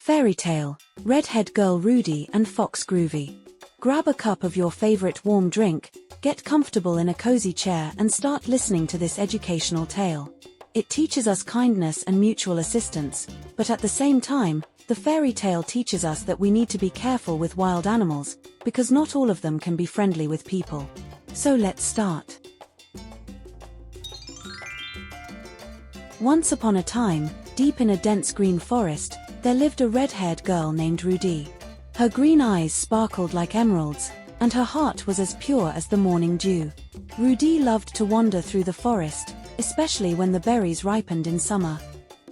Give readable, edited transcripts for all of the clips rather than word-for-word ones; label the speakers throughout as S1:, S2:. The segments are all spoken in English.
S1: Fairy tale, Redhead girl Rudy and fox Groovy. Grab a cup of your favorite warm drink, get comfortable in a cozy chair and start listening to this educational tale. It teaches us kindness and mutual assistance, but at the same time, the fairy tale teaches us that we need to be careful with wild animals, because not all of them can be friendly with people. So let's start. Once upon a time, deep in a dense green forest, there lived a red-haired girl named Rudy. Her green eyes sparkled like emeralds, and her heart was as pure as the morning dew. Rudy loved to wander through the forest, especially when the berries ripened in summer.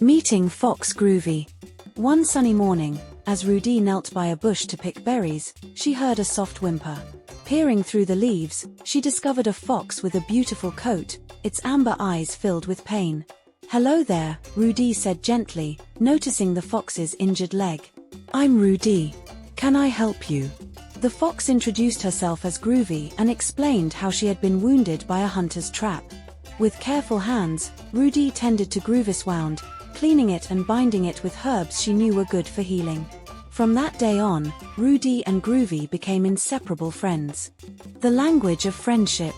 S1: Meeting fox Groovy. One sunny morning, as Rudy knelt by a bush to pick berries, she heard a soft whimper. Peering through the leaves, she discovered a fox with a beautiful coat, its amber eyes filled with pain. "Hello there," Rudy said gently, noticing the fox's injured leg. "I'm Rudy. Can I help you?" The fox introduced herself as Groovy and explained how she had been wounded by a hunter's trap. With careful hands, Rudy tended to Groovy's wound, cleaning it and binding it with herbs she knew were good for healing. From that day on, Rudy and Groovy became inseparable friends. The language of friendship.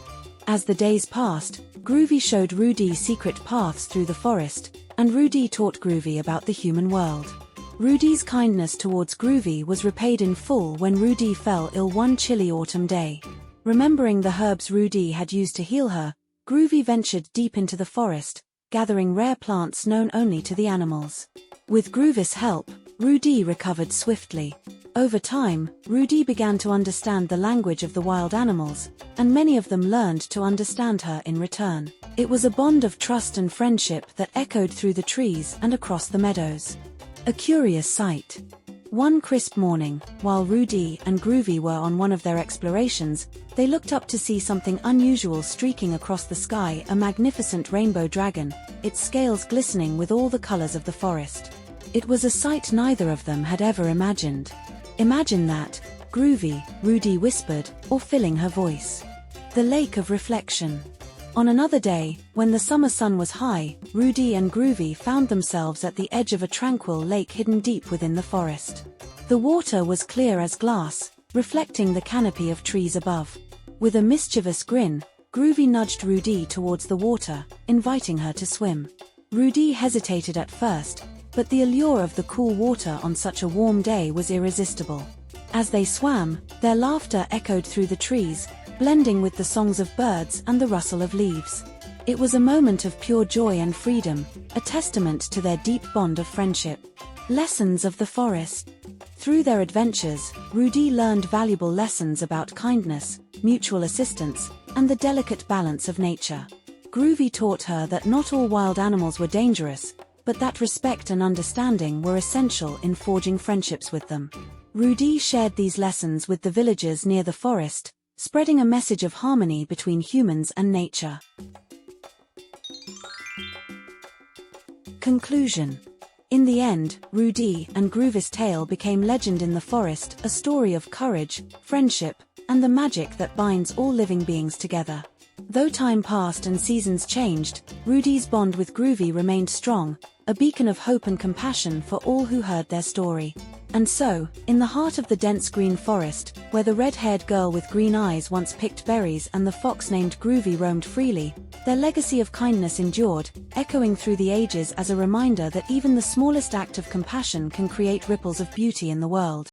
S1: As the days passed, Groovy showed Rudy secret paths through the forest, and Rudy taught Groovy about the human world. Rudy's kindness towards Groovy was repaid in full when Rudy fell ill one chilly autumn day. Remembering the herbs Rudy had used to heal her, Groovy ventured deep into the forest, gathering rare plants known only to the animals. With Groovy's help, Rudy recovered swiftly. Over time, Rudy began to understand the language of the wild animals, and many of them learned to understand her in return. It was a bond of trust and friendship that echoed through the trees and across the meadows. A curious sight. One crisp morning, while Rudy and Groovy were on one of their explorations, they looked up to see something unusual streaking across the sky, a magnificent rainbow dragon, its scales glistening with all the colors of the forest. It was a sight neither of them had ever imagined. "Imagine that, Groovy," Rudy whispered, or filling her voice. The lake of reflection. On another day, when the summer sun was high, Rudy and Groovy found themselves at the edge of a tranquil lake hidden deep within the forest. The water was clear as glass, reflecting the canopy of trees above. With a mischievous grin, Groovy nudged Rudy towards the water, inviting her to swim. Rudy hesitated at first, but the allure of the cool water on such a warm day was irresistible. As they swam, their laughter echoed through the trees, blending with the songs of birds and the rustle of leaves. It was a moment of pure joy and freedom, a testament to their deep bond of friendship. Lessons of the forest. Through their adventures, Rudy learned valuable lessons about kindness, mutual assistance, and the delicate balance of nature. Groovy taught her that not all wild animals were dangerous, but that respect and understanding were essential in forging friendships with them. Rudy shared these lessons with the villagers near the forest, spreading a message of harmony between humans and nature. Conclusion. In the end, Rudy and Groovy's tale became legend in the forest, a story of courage, friendship, and the magic that binds all living beings together. Though time passed and seasons changed, Rudy's bond with Groovy remained strong, a beacon of hope and compassion for all who heard their story. And so, in the heart of the dense green forest, where the red-haired girl with green eyes once picked berries and the fox named Groovy roamed freely, their legacy of kindness endured, echoing through the ages as a reminder that even the smallest act of compassion can create ripples of beauty in the world.